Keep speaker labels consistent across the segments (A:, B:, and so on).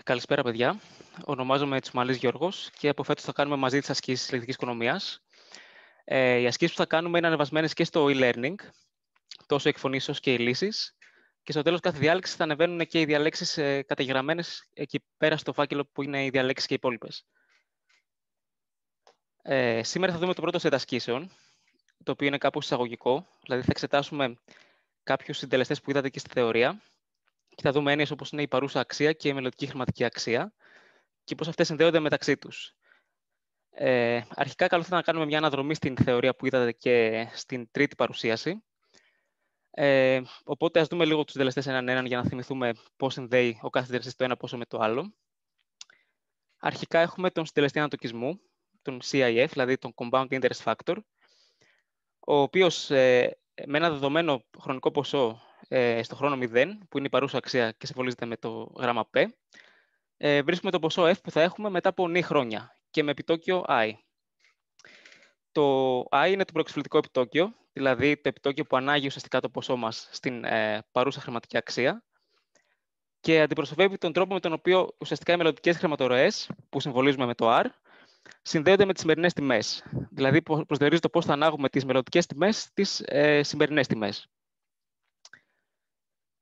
A: Καλησπέρα, παιδιά. Ονομάζομαι Τσουμαλής Γιώργος και από φέτος θα κάνουμε μαζί τις ασκήσεις ηλεκτρικής οικονομίας. Οι ασκήσεις που θα κάνουμε είναι ανεβασμένες και στο e-learning, τόσο η εκφωνή όσο και οι λύσεις. Και στο τέλος κάθε διάλεξης θα ανεβαίνουν και οι διαλέξεις καταγεγραμμένες εκεί πέρα στο φάκελο που είναι οι διαλέξεις και οι υπόλοιπες. Σήμερα θα δούμε το πρώτο σετ ασκήσεων, το οποίο είναι κάπως εισαγωγικό. Δηλαδή θα εξετάσουμε κάποιους συντελεστές που είδατε και στη θεωρία και θα δούμε έννοιες όπως είναι η παρούσα αξία και η μελλοντική χρηματική αξία και πώς αυτές συνδέονται μεταξύ τους. Αρχικά, καλό θα ήταν να κάνουμε μια αναδρομή στην θεωρία που είδατε και στην τρίτη παρουσίαση. Οπότε, ας δούμε λίγο τους συντελεστές έναν-έναν για να θυμηθούμε πώς συνδέει ο κάθε συντελεστής το ένα πόσο με το άλλο. Αρχικά, έχουμε τον συντελεστή ανατοκισμού, τον CIF, δηλαδή τον Compound Interest Factor, ο οποίος με ένα δεδομένο χρονικό ποσό στο χρόνο 0, που είναι η παρούσα αξία και συμβολίζεται με το γράμμα P, βρίσκουμε το ποσό F που θα έχουμε μετά από νη χρόνια και με επιτόκιο I. Το I είναι το προεξοφλητικό επιτόκιο, δηλαδή το επιτόκιο που ανάγει ουσιαστικά το ποσό μας στην παρούσα χρηματική αξία και αντιπροσωπεύει τον τρόπο με τον οποίο ουσιαστικά οι μελλοντικές χρηματορροές, που συμβολίζουμε με το R, συνδέονται με τις σημερινές τιμές. Δηλαδή προσδιορίζει το πώς θα ανάγουμε τις μελλοντικές τιμές στις σημερινές τιμές.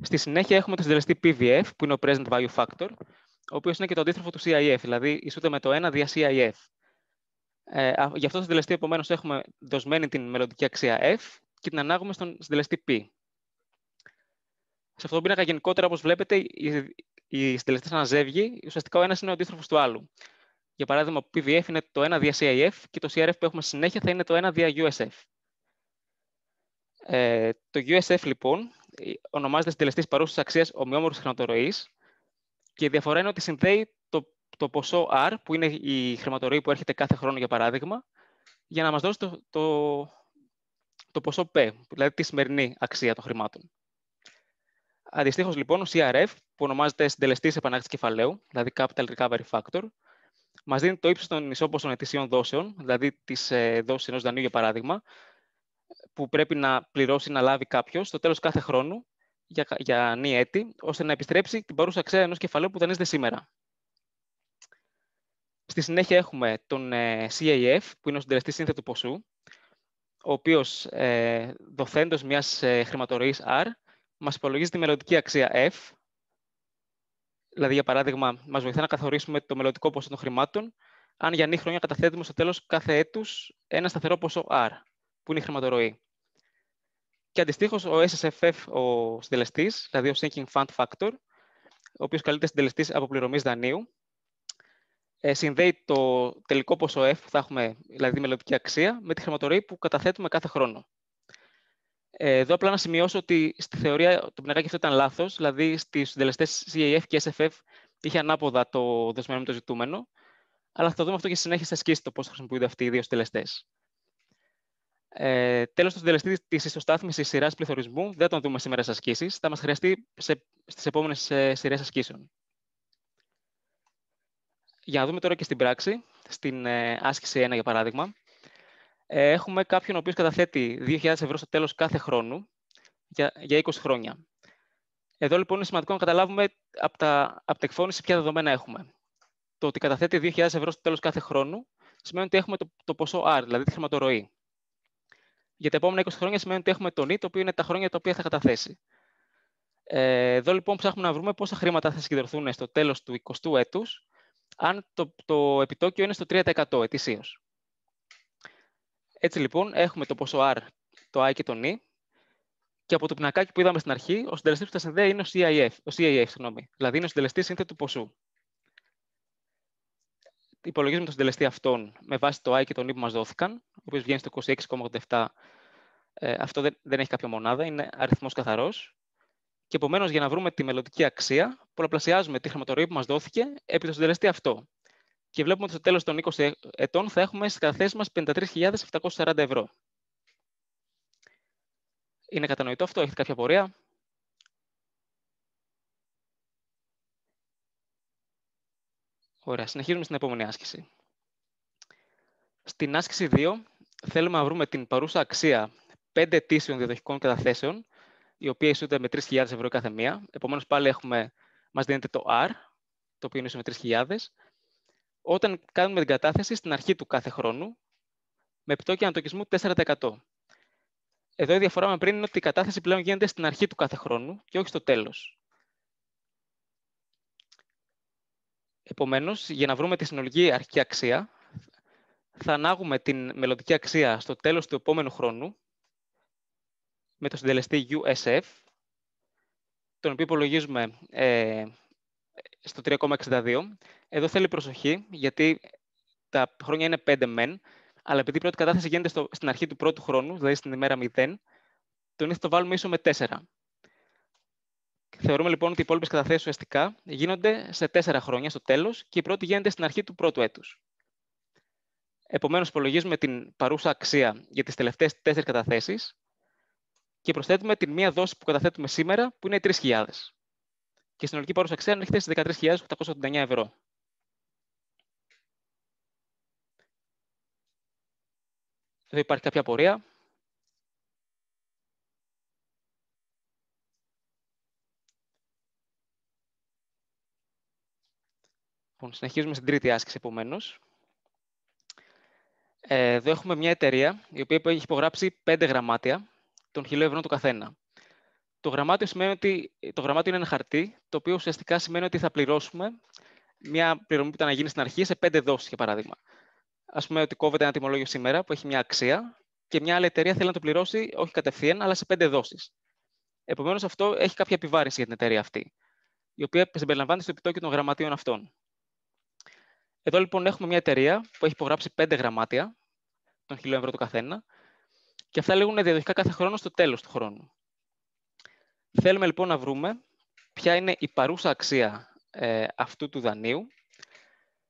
A: Στη συνέχεια έχουμε το συντελεστή PVF, που είναι ο Present Value Factor, ο οποίος είναι και το αντίστροφο του CIF, δηλαδή ισούται με το 1 δια CIF. Γι' αυτό στο συντελεστή, επομένως, έχουμε δοσμένη την μελλοντική αξία F και την ανάγουμε στον συντελεστή P. Σε αυτό το πίνακα, γενικότερα, όπως βλέπετε, οι συντελεστές αναζεύγει, ουσιαστικά ο ένας είναι ο αντίστροφος του άλλου. Για παράδειγμα, το PVF είναι το 1 δια CIF και το CRF που έχουμε συνέχεια θα είναι το 1 δια USF. Το USF, λοιπόν, ονομάζεται συντελεστής παρούσας αξίας ομοιόμορφης χρηματορροής και η διαφορά είναι ότι συνδέει το ποσό R, που είναι η χρηματορροή που έρχεται κάθε χρόνο, για παράδειγμα, για να μας δώσει το ποσό P, δηλαδή τη σημερινή αξία των χρημάτων. Αντιστοίχως, λοιπόν, ο CRF, που ονομάζεται συντελεστής επανάκτησης κεφαλαίου, δηλαδή Capital Recovery Factor, μας δίνει το ύψος των ισόποσων ετησίων δόσεων, δηλαδή τις δόσεις ενός δανείου, για παράδειγμα, που πρέπει να πληρώσει, να λάβει κάποιος στο τέλος κάθε χρόνου για νη έτη, ώστε να επιστρέψει την παρούσα αξία ενός κεφαλαίου που δανείζεται σήμερα. Στη συνέχεια έχουμε τον CAF, που είναι ο συντελεστής σύνθετου ποσού, ο οποίος δοθέντος μιας χρηματορροής R, μας υπολογίζει τη μελλοντική αξία F. Δηλαδή, για παράδειγμα, μας βοηθά να καθορίσουμε το μελλοντικό ποσό των χρημάτων, αν για νη χρόνια καταθέτουμε στο τέλος κάθε έτους ένα σταθερό ποσό R, που είναι η χρηματορροή. Και αντιστοίχως, ο SSFF, ο συντελεστής, δηλαδή ο Sinking Fund Factor, ο οποίος καλείται συντελεστής αποπληρωμής δανείου, συνδέει το τελικό ποσό F που θα έχουμε, δηλαδή τη μελλοντική αξία, με τη χρηματορροή που καταθέτουμε κάθε χρόνο. Εδώ απλά να σημειώσω ότι στη θεωρία το πινακάκι αυτό ήταν λάθος, δηλαδή στις συντελεστές CAF και SFF είχε ανάποδα το δεσμένο με το ζητούμενο, αλλά θα το δούμε αυτό και στη συνέχεια θα ασκήσει το πώς χρησιμοποιούνται αυτοί οι δύο συντελεστές. Τέλος, το συντελεστή της ισοστάθμισης σειράς πληθωρισμού δεν τον δούμε σήμερα στις ασκήσεις, θα μας χρειαστεί στις επόμενες σειρές ασκήσεων. Για να δούμε τώρα και στην πράξη, στην άσκηση 1 για παράδειγμα, έχουμε κάποιον ο οποίος καταθέτει 2.000 ευρώ στο τέλος κάθε χρόνου για 20 χρόνια. Εδώ λοιπόν είναι σημαντικό να καταλάβουμε από τα εκφώνηση ποια δεδομένα έχουμε. Το ότι καταθέτει 2.000 ευρώ στο τέλος κάθε χρόνου σημαίνει ότι έχουμε το ποσό R, δηλαδή τη χρηματορροή. Για τα επόμενα 20 χρόνια σημαίνει ότι έχουμε το νη, το οποίο είναι τα χρόνια τα οποία θα καταθέσει. Εδώ λοιπόν ψάχνουμε να βρούμε πόσα χρήματα θα συγκεντρωθούν στο τέλος του 20ου έτους, αν το επιτόκιο είναι στο 3% ετησίως. Έτσι λοιπόν έχουμε το ποσό R, το I και το νη, και από το πινακάκι που είδαμε στην αρχή, ο συντελεστής που τα συνδέει είναι ο CAF, δηλαδή είναι ο συντελεστής σύνθετου ποσού. Υπολογίζουμε το συντελεστή αυτόν με βάση το I και το νη που μας δόθηκαν, ο οποίος βγαίνει στο 26,87. Αυτό δεν έχει κάποια μονάδα, είναι αριθμός καθαρός. Και επομένως, για να βρούμε τη μελλοντική αξία, πολλαπλασιάζουμε τη χρηματορροή που μας δόθηκε επί το συντελεστή αυτό. Και βλέπουμε ότι στο τέλος των 20 ετών θα έχουμε στις καταθέσεις μας 53.740 ευρώ. Είναι κατανοητό αυτό, έχετε κάποια απορία? Ωραία, συνεχίζουμε στην επόμενη άσκηση. Στην άσκηση 2 θέλουμε να βρούμε την παρούσα αξία 5 ετήσιων διαδοχικών καταθέσεων, η οποία ισούται με 3.000 ευρώ κάθε μία. Επομένως, πάλι μας δίνεται το R, το οποίο είναι ίσο με 3.000, όταν κάνουμε την κατάθεση στην αρχή του κάθε χρόνου, με επιτόκιο ανατοκισμού 4%. Εδώ η διαφορά με πριν είναι ότι η κατάθεση πλέον γίνεται στην αρχή του κάθε χρόνου και όχι στο τέλος. Επομένως, για να βρούμε τη συνολική αρχική αξία, θα ανάγουμε την μελλοντική αξία στο τέλος του επόμενου χρόνου με το συντελεστή USF, τον οποίο υπολογίζουμε στο 3,62. Εδώ θέλει προσοχή, γιατί τα χρόνια είναι 5 μεν, αλλά επειδή η πρώτη κατάθεση γίνεται στην αρχή του πρώτου χρόνου, δηλαδή στην ημέρα 0, τον θα το βάλουμε ίσο με 4. Θεωρούμε λοιπόν ότι οι υπόλοιπες καταθέσεις ουσιαστικά γίνονται σε 4 χρόνια στο τέλος και η πρώτη γίνεται στην αρχή του πρώτου έτους. Επομένως, υπολογίζουμε την παρούσα αξία για τις τελευταίες 4 καταθέσεις και προσθέτουμε την μία δόση που καταθέτουμε σήμερα, που είναι οι 3.000. Και η συνολική παρούσα αξία ανέρχεται στις 13.889 ευρώ. Εδώ υπάρχει κάποια απορία. Λοιπόν, συνεχίζουμε στην τρίτη άσκηση, επομένως. Εδώ έχουμε μια εταιρεία η οποία έχει υπογράψει 5 γραμμάτια των 1.000 ευρώ το καθένα. Το γραμμάτιο είναι ένα χαρτί, το οποίο ουσιαστικά σημαίνει ότι θα πληρώσουμε μια πληρωμή που ήταν να γίνει στην αρχή σε 5 δόσεις, για παράδειγμα. Ας πούμε ότι κόβεται ένα τιμολόγιο σήμερα που έχει μια αξία και μια άλλη εταιρεία θέλει να το πληρώσει όχι κατευθείαν, αλλά σε 5 δόσεις. Επομένως, αυτό έχει κάποια επιβάρυνση για την εταιρεία αυτή, η οποία συμπεριλαμβάνεται στο επιτόκιο των γραμματείων αυτών. Εδώ λοιπόν έχουμε μια εταιρεία που έχει υπογράψει 5 γραμμάτια των 1.000 ευρώ το καθένα και αυτά λέγουν διαδοχικά κάθε χρόνο στο τέλος του χρόνου. Θέλουμε λοιπόν να βρούμε ποια είναι η παρούσα αξία αυτού του δανείου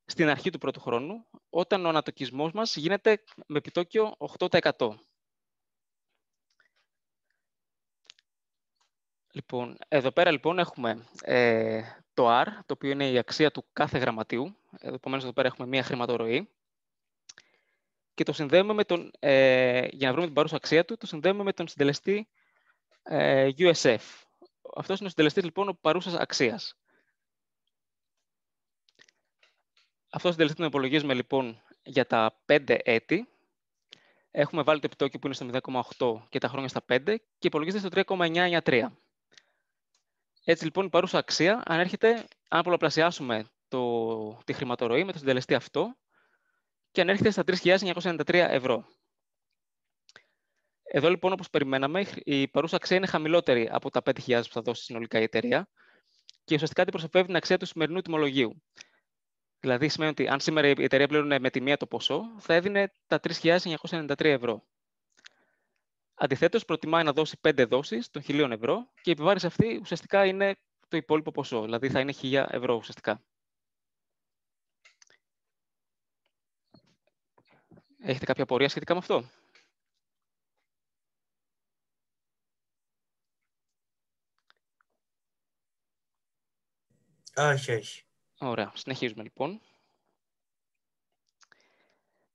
A: στην αρχή του πρώτου χρόνου, όταν ο ανατοκισμός μας γίνεται με επιτόκιο 8%. Λοιπόν, εδώ πέρα λοιπόν έχουμε το R, το οποίο είναι η αξία του κάθε γραμματείου. Επομένως, εδώ πέρα έχουμε μία χρηματορροή. Και το συνδέουμε με τον, για να βρούμε την παρούσα αξία του, το συνδέουμε με τον συντελεστή USF. Αυτός είναι ο συντελεστής λοιπόν παρούσας αξίας. Αυτό το συντελεστή τον υπολογίζουμε λοιπόν για τα 5 έτη. Έχουμε βάλει το επιτόκιο που είναι στο 0,8 και τα χρόνια στα 5 και υπολογίζεται στο 3,993. Έτσι λοιπόν η παρούσα αξία ανέρχεται, αν πολλαπλασιάσουμε τη χρηματορροή με το συντελεστή αυτό, και ανέρχεται στα 3.993 ευρώ. Εδώ λοιπόν, όπως περιμέναμε, η παρούσα αξία είναι χαμηλότερη από τα 5.000 που θα δώσει συνολικά η εταιρεία και ουσιαστικά αντιπροσωπεύει την αξία του σημερινού τιμολογίου. Δηλαδή, σημαίνει ότι αν σήμερα η εταιρεία πλήρωνε με τη μία το ποσό, θα έδινε τα 3.993 ευρώ. Αντιθέτως, προτιμάει να δώσει 5 δόσεις των 1.000 ευρώ και η επιβάρυνση αυτή ουσιαστικά είναι το υπόλοιπο ποσό, δηλαδή θα είναι 1.000 ευρώ ουσιαστικά. Έχετε κάποια απορία σχετικά με αυτό?
B: Όχι.
A: Ωραία, συνεχίζουμε λοιπόν.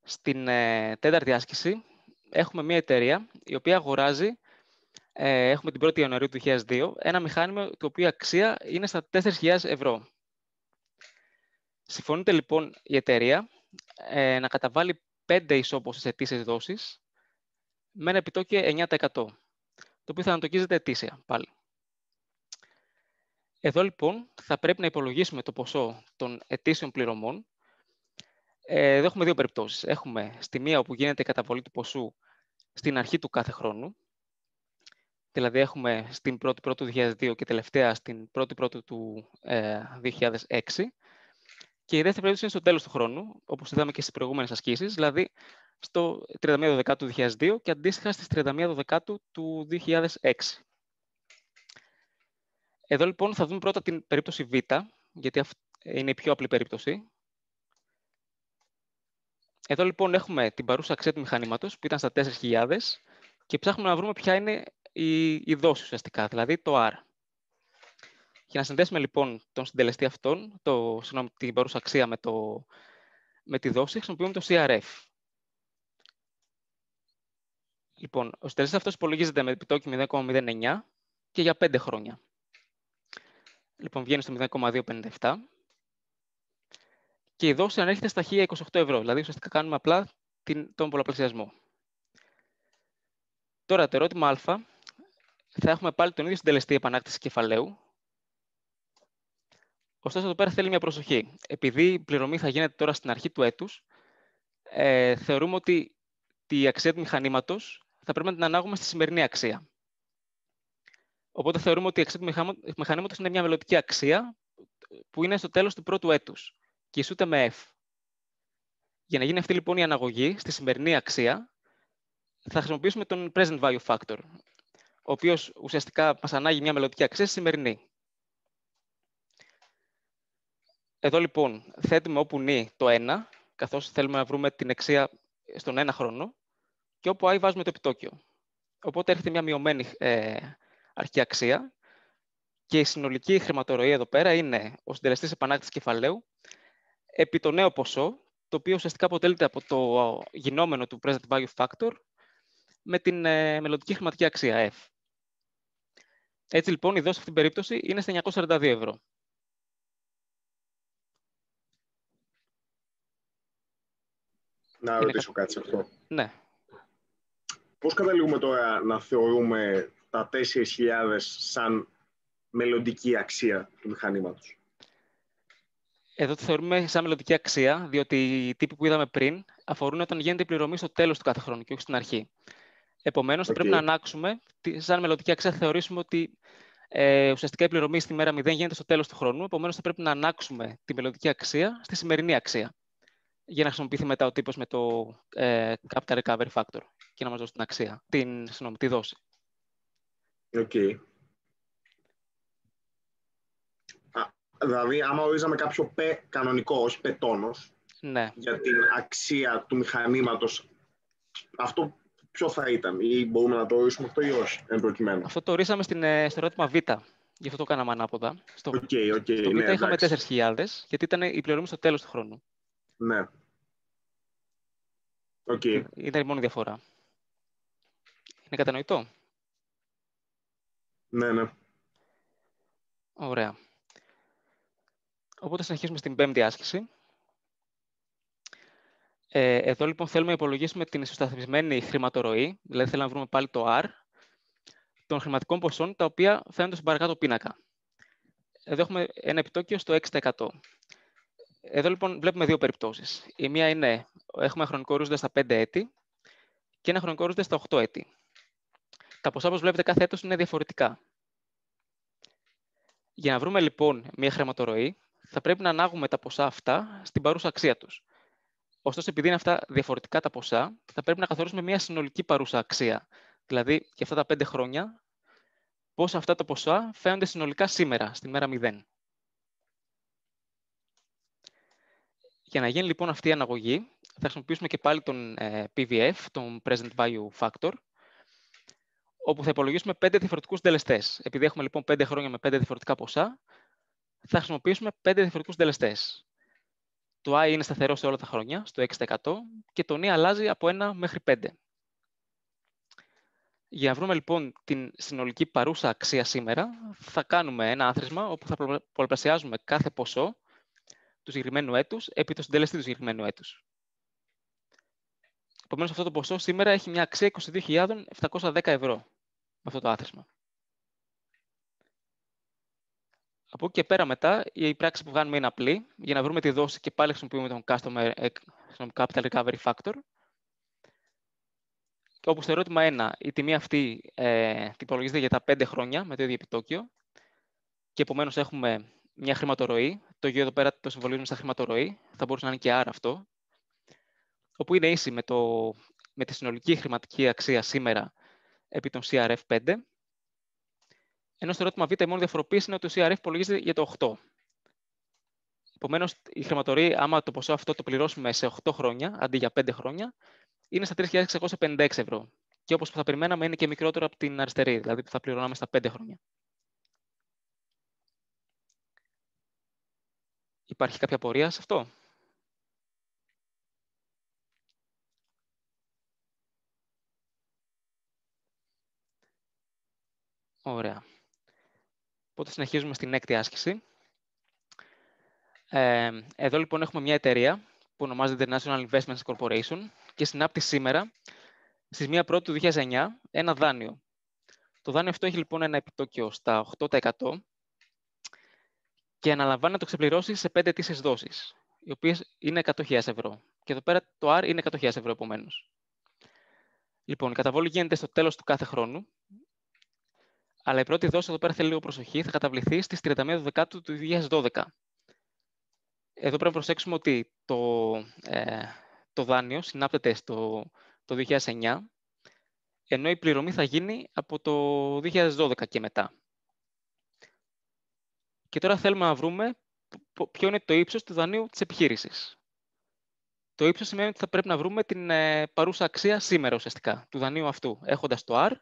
A: Στην τέταρτη άσκηση έχουμε μια εταιρεία η οποία αγοράζει, έχουμε την 1η Ιανουαρίου του 2002, ένα μηχάνημα το οποίο αξία είναι στα 4.000 ευρώ. Συμφωνείται λοιπόν η εταιρεία να καταβάλει 5 ισόποσες ετήσιες δόσεις με ένα επιτόκιο 9%, το οποίο θα ανατοκίζεται ετήσια πάλι. Εδώ λοιπόν θα πρέπει να υπολογίσουμε το ποσό των ετήσιων πληρωμών. Εδώ έχουμε δύο περιπτώσεις. Έχουμε στη μία όπου γίνεται η καταβολή του ποσού στην αρχή του κάθε χρόνου, δηλαδή έχουμε στην 1η του 2002 και τελευταία στην 1η του 2006. Και η δεύτερη περίπτωση είναι στο τέλος του χρόνου, όπως είδαμε και στις προηγούμενες ασκήσεις, δηλαδή στο 31 του 2002 και αντίστοιχα στις 31 του 2006. Εδώ λοιπόν θα δούμε πρώτα την περίπτωση Β, γιατί είναι η πιο απλή περίπτωση. Εδώ λοιπόν έχουμε την παρούσα αξία του μηχανήματος που ήταν στα 4.000 και ψάχνουμε να βρούμε ποια είναι η δόση ουσιαστικά, δηλαδή το R. Για να συνδέσουμε λοιπόν τον συντελεστή αυτόν, την παρούσα αξία με τη δόση, χρησιμοποιούμε το CRF. Λοιπόν, ο συντελεστής αυτός υπολογίζεται με επιτόκιο 0,09 και για 5 χρόνια. Λοιπόν, βγαίνει στο 0,257. και η δόση ανέρχεται στα 1.028 ευρώ. Δηλαδή, ουσιαστικά κάνουμε απλά τον πολλαπλασιασμό. Τώρα, το ερώτημα α, θα έχουμε πάλι τον ίδιο συντελεστή επανάκτησης κεφαλαίου. Ωστόσο, εδώ πέρα θέλει μια προσοχή. Επειδή η πληρωμή θα γίνεται τώρα στην αρχή του έτους, θεωρούμε ότι η αξία του μηχανήματος θα πρέπει να την ανάγουμε στη σημερινή αξία. Οπότε θεωρούμε ότι η αξία του μηχανήματος είναι μια μελλοντική αξία που είναι στο τέλος του πρώτου έτους και ισούται με F. Για να γίνει αυτή λοιπόν η αναγωγή στη σημερινή αξία, θα χρησιμοποιήσουμε τον present value factor, ο οποίος ουσιαστικά μας ανάγει μια μελλοντική αξία στη σημερινή. Εδώ λοιπόν θέτουμε όπου νη το 1, καθώς θέλουμε να βρούμε την αξία στον 1 χρόνο, και όπου i βάζουμε το επιτόκιο. Οπότε έρχεται μια μειωμένη αρχική αξία και η συνολική χρηματορροή εδώ πέρα είναι ο συντελεστής επανάκτησης κεφαλαίου επί το νέο ποσό, το οποίο ουσιαστικά αποτελείται από το γινόμενο του present value factor με την μελλοντική χρηματική αξία F. Έτσι λοιπόν η δόση σε αυτήν την περίπτωση είναι στα 942 ευρώ.
B: Να ρωτήσω κάτι σε αυτό.
A: Ναι.
B: Πώς καταλήγουμε τώρα να θεωρούμε τα 4.000 σαν μελλοντική αξία του μηχανήματος?
A: Εδώ το θεωρούμε σαν μελλοντική αξία, διότι οι τύποι που είδαμε πριν αφορούν όταν γίνεται η πληρωμή στο τέλος του κάθε χρόνου και όχι στην αρχή. Επομένως, θα πρέπει να ανάξουμε, σαν μελλοντική αξία θα θεωρήσουμε ότι ουσιαστικά η πληρωμή στη μέρα 0 γίνεται στο τέλος του χρόνου. Επομένως, θα πρέπει να ανάξουμε τη μελλοντική αξία στη σημερινή αξία, για να χρησιμοποιηθεί μετά ο τύπος με το Capital Recovery Factor και να μας δώσει την αξία, τη δόση.
B: Δηλαδή, άμα ορίζαμε κάποιο π κανονικό, όχι πετόνος,
A: ναι,
B: για την αξία του μηχανήματος, αυτό ποιο θα ήταν, ή μπορούμε να το ορίσουμε αυτό ή όχι, εν προκειμένου?
A: Αυτό το ορίσαμε στο ερώτημα Β. Γι' αυτό το κάναμε ανάποδα. Στο Β
B: ναι,
A: είχαμε 4.000, γιατί ήταν η πληρωμή στο τέλος του χρόνου.
B: Ναι.
A: Ήταν η μόνη διαφορά. Είναι κατανοητό?
B: Ναι.
A: Ωραία. Οπότε συνεχίσουμε στην πέμπτη άσκηση. Εδώ λοιπόν θέλουμε να υπολογίσουμε την ισοσταθμισμένη χρηματορροή, δηλαδή θέλουμε να βρούμε πάλι το R, των χρηματικών ποσών, τα οποία φαίνονται στον παρακάτω πίνακα. Εδώ έχουμε ένα επιτόκιο στο 6%. Εδώ λοιπόν βλέπουμε δύο περιπτώσεις. Η μία είναι, έχουμε χρονικό ορίζοντα στα 5 έτη και ένα χρονικό ορίζοντα στα 8 έτη. Τα ποσά, όπως βλέπετε, κάθε έτος είναι διαφορετικά. Για να βρούμε λοιπόν μια χρηματορροή, θα πρέπει να ανάγουμε τα ποσά αυτά στην παρούσα αξία τους. Ωστόσο, επειδή είναι αυτά διαφορετικά τα ποσά, θα πρέπει να καθορίσουμε μια συνολική παρούσα αξία. Δηλαδή, για αυτά τα 5 χρόνια, πώς αυτά τα ποσά φαίνονται συνολικά σήμερα, στη μέρα 0. Για να γίνει λοιπόν αυτή η αναγωγή, θα χρησιμοποιήσουμε και πάλι τον PVF, τον Present Value Factor, όπου θα υπολογίσουμε 5 διαφορετικούς συντελεστές. Επειδή έχουμε λοιπόν 5 χρόνια με 5 διαφορετικά ποσά, θα χρησιμοποιήσουμε 5 διαφορετικούς συντελεστές. Το I είναι σταθερό σε όλα τα χρόνια, στο 6%, και το NI αλλάζει από 1 μέχρι 5. Για να βρούμε λοιπόν την συνολική παρούσα αξία σήμερα, θα κάνουμε ένα άθροισμα όπου θα πολλαπλασιάζουμε κάθε ποσό του συγκεκριμένου έτους επί το συντελεστή του συγκεκριμένου έτους. Επομένως, αυτό το ποσό σήμερα έχει μια αξία 22.710 ευρώ με αυτό το άθροισμα. Από εκεί και πέρα μετά, η πράξη που κάνουμε είναι απλή. Για να βρούμε τη δόση και πάλι χρησιμοποιούμε τον Capital Recovery Factor. Και όπου στο ερώτημα 1, η τιμή αυτή υπολογίζεται για τα 5 χρόνια με το ίδιο επιτόκιο. Και επομένως έχουμε μια χρηματορροή. Το γιο εδώ πέρα το συμβολίζουμε σαν χρηματορροή. Θα μπορούσε να είναι και άρα αυτό. Όπου είναι ίση με τη συνολική χρηματική αξία σήμερα επί των CRF5. Ενώ στο ερώτημα Β η μόνη διαφοροποίηση είναι ότι το CRF υπολογίζεται για το 8. Επομένως, η χρηματορροή, άμα το ποσό αυτό το πληρώσουμε σε 8 χρόνια, αντί για 5 χρόνια, είναι στα 3.656 ευρώ. Και όπως θα περιμέναμε, είναι και μικρότερο από την αριστερή, δηλαδή που θα πληρώναμε στα 5 χρόνια. Υπάρχει κάποια απορία σε αυτό? Ωραία. Οπότε συνεχίζουμε στην έκτη άσκηση. Εδώ λοιπόν έχουμε μια εταιρεία που ονομάζεται International Investments Corporation και συνάπτει σήμερα, στις 1 Πρώτου του 2009, ένα δάνειο. Το δάνειο αυτό έχει λοιπόν ένα επιτόκιο στα 8% και αναλαμβάνει να το ξεπληρώσει σε 5 ετήσιες δόσεις, οι οποίες είναι 100.000 ευρώ. Και εδώ πέρα το R είναι 100.000 ευρώ επομένως. Λοιπόν, η καταβόλη γίνεται στο τέλος του κάθε χρόνου, αλλά η πρώτη δόση εδώ πέρα θέλει λίγο προσοχή, θα καταβληθεί στις 31 Δεκάτου του 2012. Εδώ πρέπει να προσέξουμε ότι το δάνειο συνάπτεται το 2009, ενώ η πληρωμή θα γίνει από το 2012 και μετά. Και τώρα θέλουμε να βρούμε ποιο είναι το ύψος του δανείου της επιχείρησης. Το ύψος σημαίνει ότι θα πρέπει να βρούμε την παρούσα αξία σήμερα ουσιαστικά του δανείου αυτού, έχοντας το R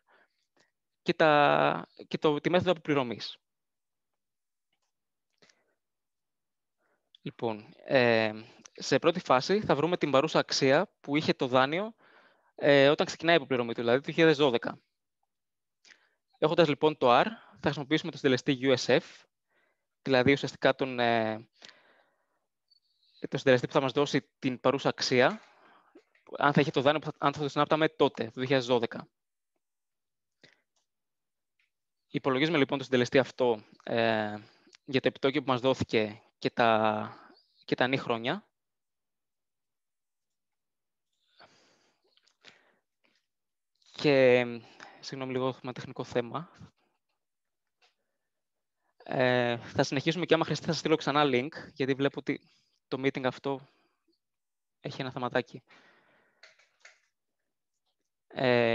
A: και τη μέθοδο αποπληρωμής. Λοιπόν, σε πρώτη φάση θα βρούμε την παρούσα αξία που είχε το δάνειο όταν ξεκινάει η αποπληρωμή του, δηλαδή το 2012. Έχοντας λοιπόν το R, θα χρησιμοποιήσουμε το συντελεστή USF, δηλαδή ουσιαστικά το συντελεστή που θα μας δώσει την παρούσα αξία, αν θα είχε το δάνειο, αν θα το συνάπταμε τότε, το 2012. Υπολογίζουμε λοιπόν το συντελεστή αυτό για το επιτόκιο που μας δόθηκε και τα νη χρόνια. Και, συγγνώμη λίγο, έχουμε ένα τεχνικό θέμα. Θα συνεχίσουμε και άμα χρειαστεί θα σας στείλω ξανά link, γιατί βλέπω ότι το meeting αυτό έχει ένα θεματάκι.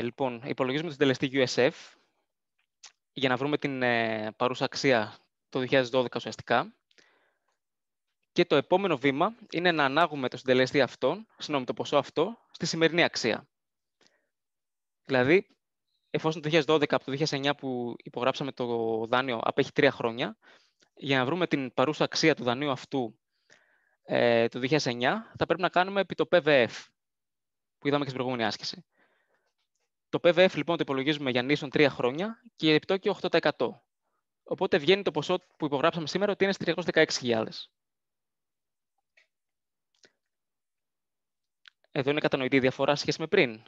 A: Λοιπόν, υπολογίζουμε το συντελεστή USF για να βρούμε την παρούσα αξία το 2012 ουσιαστικά. Και το επόμενο βήμα είναι να ανάγουμε το συντελεστή αυτόν, το ποσό αυτό, στη σημερινή αξία. Δηλαδή, εφόσον το 2012 από το 2009 που υπογράψαμε το δάνειο απέχει 3 χρόνια, για να βρούμε την παρούσα αξία του δανείου αυτού το 2009, θα πρέπει να κάνουμε επί το PVF, που είδαμε και στην προηγούμενη άσκηση. Το PVF λοιπόν το υπολογίζουμε για νήσον 3 χρόνια και επιτόκιο 8%. Οπότε βγαίνει το ποσό που υπογράψαμε σήμερα ότι είναι στις 316.000. Εδώ είναι κατανοητή η διαφορά σχέση με πριν.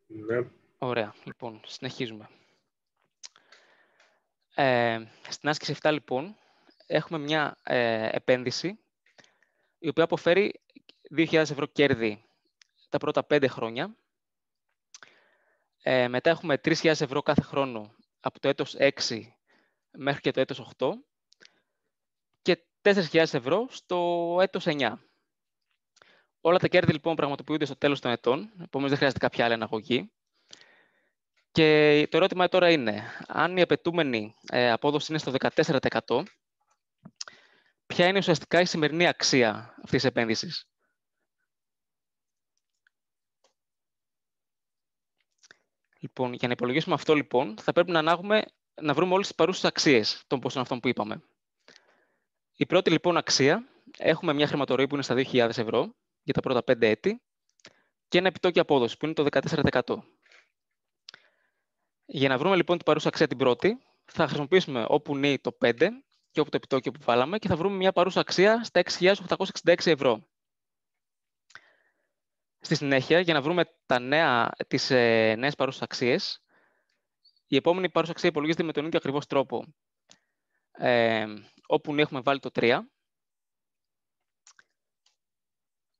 B: Ναι.
A: Ωραία. Λοιπόν, συνεχίζουμε. Στην άσκηση 7, λοιπόν, έχουμε μια επένδυση η οποία αποφέρει 2.000 ευρώ κέρδη τα πρώτα 5 χρόνια. Μετά έχουμε 3.000 ευρώ κάθε χρόνο από το έτος 6 μέχρι και το έτος 8 και 4.000 ευρώ στο έτος 9. Όλα τα κέρδη λοιπόν πραγματοποιούνται στο τέλος των ετών, επομένως δεν χρειάζεται κάποια άλλη αναγωγή. Και το ερώτημα τώρα είναι, αν η απαιτούμενη απόδοση είναι στο 14%, ποια είναι ουσιαστικά η σημερινή αξία αυτής της επένδυσης. Λοιπόν, για να υπολογίσουμε αυτό, λοιπόν, θα πρέπει να βρούμε όλες τις παρούσες αξίες των ποσών αυτών που είπαμε. Η πρώτη, λοιπόν, αξία, έχουμε μια χρηματορροή που είναι στα 2.000 ευρώ για τα πρώτα 5 έτη και ένα επιτόκιο απόδοση που είναι το 14%. Για να βρούμε, λοιπόν, την παρούσα αξία την πρώτη, θα χρησιμοποιήσουμε όπου νη το 5 και όπου το επιτόκιο που βάλαμε και θα βρούμε μια παρούσα αξία στα 6.866 ευρώ. Στη συνέχεια, για να βρούμε τις νέες παρούσες αξίες, η επόμενη παρούσα αξία υπολογίζεται με τον ίδιο ακριβώς τρόπο, όπου έχουμε βάλει το 3.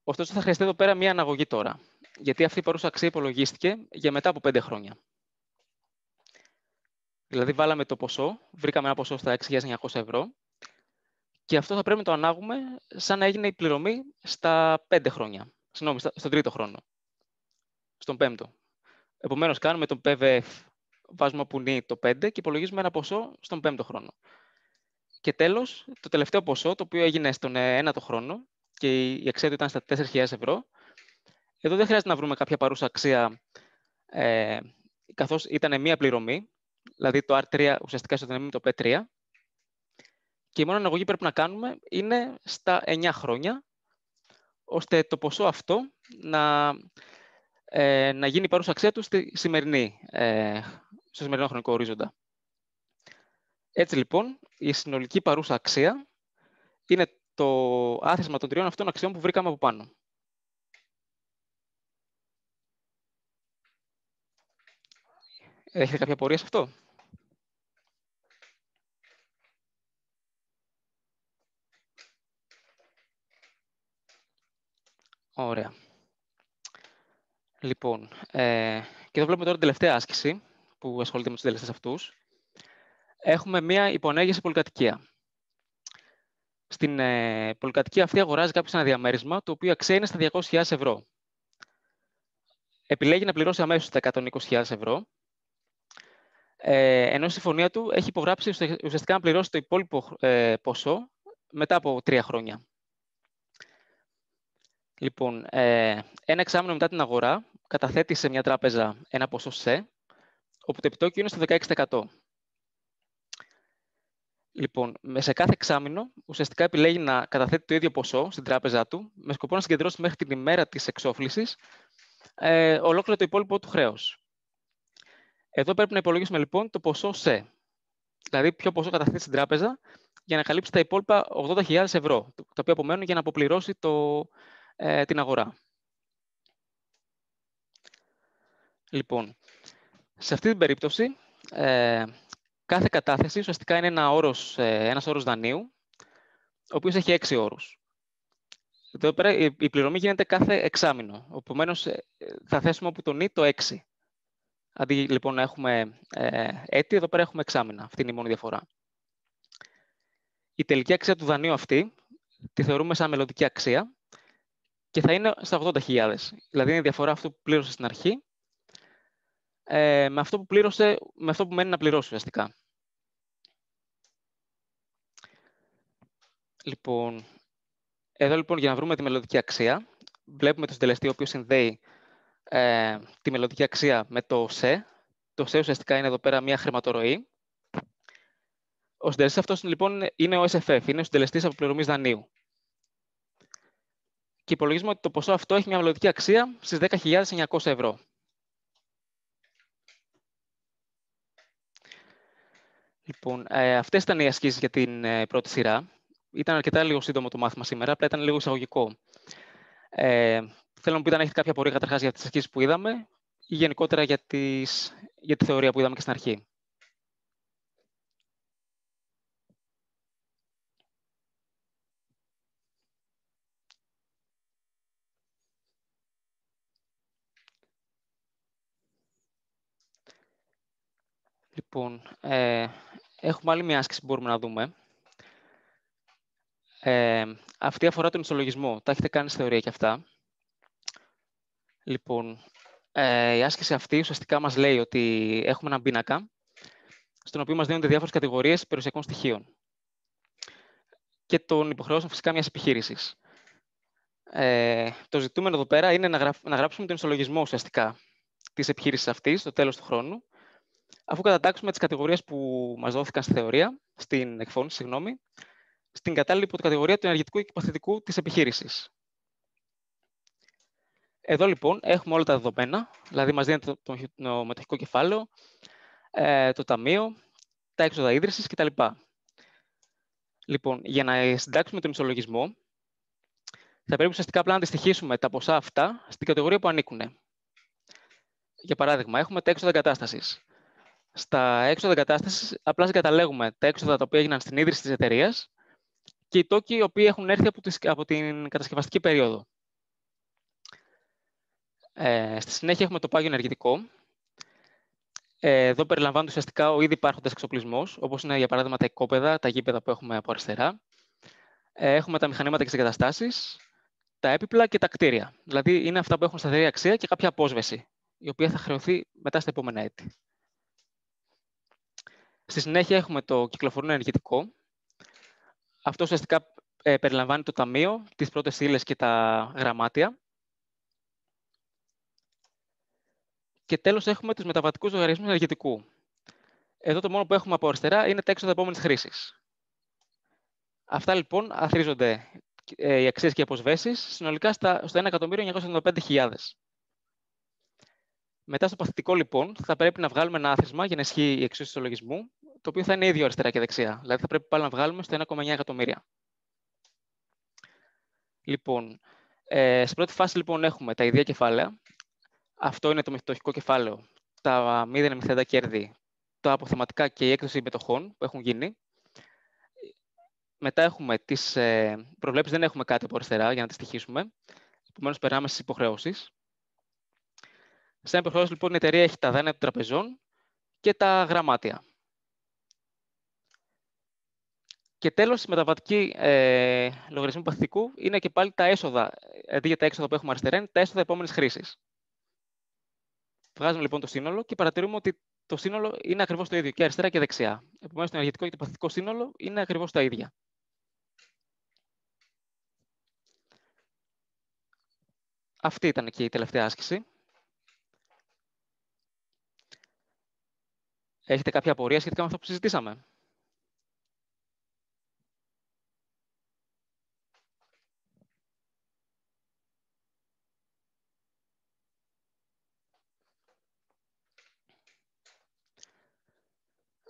A: Ωστόσο, θα χρειαστεί εδώ πέρα μία αναγωγή τώρα, γιατί αυτή η παρούσα αξία υπολογίστηκε για μετά από 5 χρόνια. Δηλαδή, βάλαμε το ποσό, βρήκαμε ένα ποσό στα 6.900 ευρώ και αυτό θα πρέπει να το ανάγουμε σαν να έγινε η πληρωμή στα 5 χρόνια. Συγγνώμη, στον τρίτο χρόνο. Στον πέμπτο. Επομένως, κάνουμε τον PVF, βάζουμε όπου νη το 5 και υπολογίζουμε ένα ποσό στον πέμπτο χρόνο. Και τέλος, το τελευταίο ποσό, το οποίο έγινε στον ένατο χρόνο και η αξία του ήταν στα 4.000 ευρώ, εδώ δεν χρειάζεται να βρούμε κάποια παρούσα αξία, καθώς ήταν μία πληρωμή, δηλαδή το R3 ουσιαστικά ισοδυναμεί με το P3, και η μόνη αναγωγή που πρέπει να κάνουμε είναι στα 9 χρόνια, ώστε το ποσό αυτό να να γίνει η παρούσα αξία του στο σημερινό χρονικό ορίζοντα. Έτσι λοιπόν, η συνολική παρούσα αξία είναι το άθροισμα των τριών αυτών αξιών που βρήκαμε από πάνω. Έχετε κάποια απορία σε αυτό? Ωραία. Λοιπόν, και εδώ βλέπουμε τώρα την τελευταία άσκηση που ασχολείται με τους συντελεστές αυτούς. Έχουμε μία υποενέργεια σε πολυκατοικία. Στην πολυκατοικία αυτή αγοράζει κάποιος ένα διαμέρισμα, το οποίο αξία είναι στα 200.000 ευρώ. Επιλέγει να πληρώσει αμέσως τα 120.000 ευρώ, ενώ η συμφωνία του έχει υπογράψει ουσιαστικά να πληρώσει το υπόλοιπο ποσό μετά από 3 χρόνια. Λοιπόν, ένα εξάμηνο μετά την αγορά καταθέτει σε μια τράπεζα ένα ποσό ΣΕ, όπου το επιτόκιο είναι στο 16%. Λοιπόν, σε κάθε εξάμηνο ουσιαστικά επιλέγει να καταθέτει το ίδιο ποσό στην τράπεζά του, με σκοπό να συγκεντρώσει μέχρι την ημέρα της εξόφλησης ολόκληρο το υπόλοιπο του χρέος. Εδώ πρέπει να υπολογίσουμε λοιπόν το ποσό ΣΕ, δηλαδή ποιο ποσό καταθέτει στην τράπεζα για να καλύψει τα υπόλοιπα 80.000 ευρώ, τα οποία απομένουν για να αποπληρώσει την αγορά. Λοιπόν, σε αυτή την περίπτωση, κάθε κατάθεση ουσιαστικά είναι ένας όρος δανείου, ο οποίος έχει 6 όρους. Εδώ πέρα η πληρωμή γίνεται κάθε εξάμηνο. Επομένως, θα θέσουμε όπου τον ή το 6. Αντί λοιπόν να έχουμε έτη, εδώ πέρα έχουμε εξάμηνα. Αυτή είναι η μόνη διαφορά. Η τελική αξία του δανείου αυτή τη θεωρούμε σαν μελλοντική αξία και θα είναι στα 80.000. Δηλαδή είναι η διαφορά αυτού που πλήρωσε στην αρχή με αυτό που μένει να πληρώσει ουσιαστικά. Λοιπόν, εδώ λοιπόν για να βρούμε τη μελλοντική αξία, βλέπουμε το συντελεστή ο οποίος συνδέει τη μελλοντική αξία με το ΣΕ. Το ΣΕ ουσιαστικά είναι εδώ πέρα μια χρηματορροή. Ο συντελεστής αυτός λοιπόν είναι ο SFF, είναι ο συντελεστής αποπληρωμής δανείου. Και υπολογίζουμε ότι το ποσό αυτό έχει μια μελλοντική αξία στις 10.900 ευρώ. Λοιπόν, αυτές ήταν οι ασκήσεις για την πρώτη σειρά. Ήταν αρκετά λίγο σύντομο το μάθημα σήμερα, απλά ήταν λίγο εισαγωγικό. Θέλω να μου πείτε αν έχετε κάποια απορία καταρχάς για τις ασκήσεις που είδαμε ή γενικότερα για τη θεωρία που είδαμε και στην αρχή. Λοιπόν, έχουμε άλλη μια άσκηση που μπορούμε να δούμε. Αυτή αφορά τον ισολογισμό. Τα έχετε κάνει στη θεωρία και αυτά. Λοιπόν, η άσκηση αυτή ουσιαστικά μας λέει ότι έχουμε έναν πίνακα στον οποίο μας δίνονται διάφορες κατηγορίες περιουσιακών στοιχείων και των υποχρεώσεων φυσικά μιας επιχείρησης. Το ζητούμενο εδώ πέρα είναι να γράψουμε τον ισολογισμό ουσιαστικά της επιχείρησης αυτής στο τέλος του χρόνου, αφού κατατάξουμε τις κατηγορίες που μας δόθηκαν στη θεωρία, στην εκφώνηση, στην κατάλληλη υποκατηγορία του ενεργητικού και υποθετικού της επιχείρησης. Εδώ λοιπόν έχουμε όλα τα δεδομένα, δηλαδή μας δίνεται το μετοχικό κεφάλαιο, το ταμείο, τα έξοδα ίδρυσης κτλ. Λοιπόν, για να συντάξουμε τον ισολογισμό, θα πρέπει ουσιαστικά απλά να αντιστοιχίσουμε τα ποσά αυτά στην κατηγορία που ανήκουν. Για παράδειγμα, έχουμε τα έξοδα εγκατάστασης. Στα έξοδα εγκατάστασης απλά συγκαταλέγουμε τα έξοδα τα οποία έγιναν στην ίδρυση της εταιρείας και οι τόκοι οι οποίοι έχουν έρθει από την κατασκευαστική περίοδο. Στη συνέχεια έχουμε το πάγιο ενεργητικό. Εδώ περιλαμβάνεται ουσιαστικά ο ήδη υπάρχοντας εξοπλισμός, όπως είναι για παράδειγμα τα οικόπεδα, τα γήπεδα που έχουμε από αριστερά. Έχουμε τα μηχανήματα και τις εγκαταστάσεις, τα έπιπλα και τα κτίρια. Δηλαδή είναι αυτά που έχουν σταθερή αξία και κάποια απόσβεση, η οποία θα χρεωθεί μετά στα επόμενα έτη. Στη συνέχεια έχουμε το κυκλοφορούν ενεργητικό. Αυτό ουσιαστικά περιλαμβάνει το ταμείο, τις πρώτες ύλες και τα γραμμάτια. Και τέλος έχουμε τους μεταβατικούς λογαριασμούς ενεργητικού. Εδώ το μόνο που έχουμε από αριστερά είναι τα έξοδα επόμενης χρήσης. Αυτά λοιπόν αθροίζονται οι αξίες και οι αποσβέσεις συνολικά στο 1.995.000. Μετά στο παθητικό, λοιπόν, θα πρέπει να βγάλουμε ένα άθροισμα για να ισχύει η εξίσωση του λογισμού, το οποίο θα είναι ίδιο αριστερά και δεξιά. Δηλαδή, θα πρέπει πάλι να βγάλουμε στο 1,9 εκατομμύρια. Λοιπόν, στην πρώτη φάση, λοιπόν, έχουμε τα ιδία κεφάλαια. Αυτό είναι το μετοχικό κεφάλαιο, τα μη διανεμηθέντα κέρδη, τα αποθεματικά και η έκδοση μετοχών που έχουν γίνει. Μετά έχουμε τις προβλέψεις, δεν έχουμε κάτι από αριστερά για να τις στοιχίσουμε. Επομένως, περνάμε στις υποχρεώσεις. Σε ένα υποχρεώσεις, λοιπόν, η εταιρεία έχει τα δάνεια των τραπεζών και τα γραμμάτια. Και τέλος, η μεταβατική λογαριασμού παθητικού είναι και πάλι τα έσοδα. Αντί για τα έξοδα που έχουμε αριστερά, είναι τα έσοδα επόμενης χρήσης. Βγάζουμε λοιπόν το σύνολο και παρατηρούμε ότι το σύνολο είναι ακριβώς το ίδιο και αριστερά και δεξιά. Επομένως, το ενεργητικό και το παθητικό σύνολο είναι ακριβώς τα ίδια. Αυτή ήταν και η τελευταία άσκηση. Έχετε κάποια απορία σχετικά με αυτό που συζητήσαμε?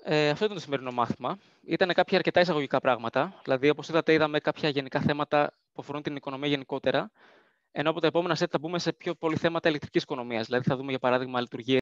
A: Αυτό ήταν το σημερινό μάθημα. Ήταν κάποια αρκετά εισαγωγικά πράγματα. Δηλαδή, όπως είδατε, είδαμε κάποια γενικά θέματα που αφορούν την οικονομία γενικότερα. Ενώ από τα επόμενα set θα μπούμε σε πιο πολύ θέματα ηλεκτρικής οικονομίας. Δηλαδή, θα δούμε, για παράδειγμα, λειτουργίες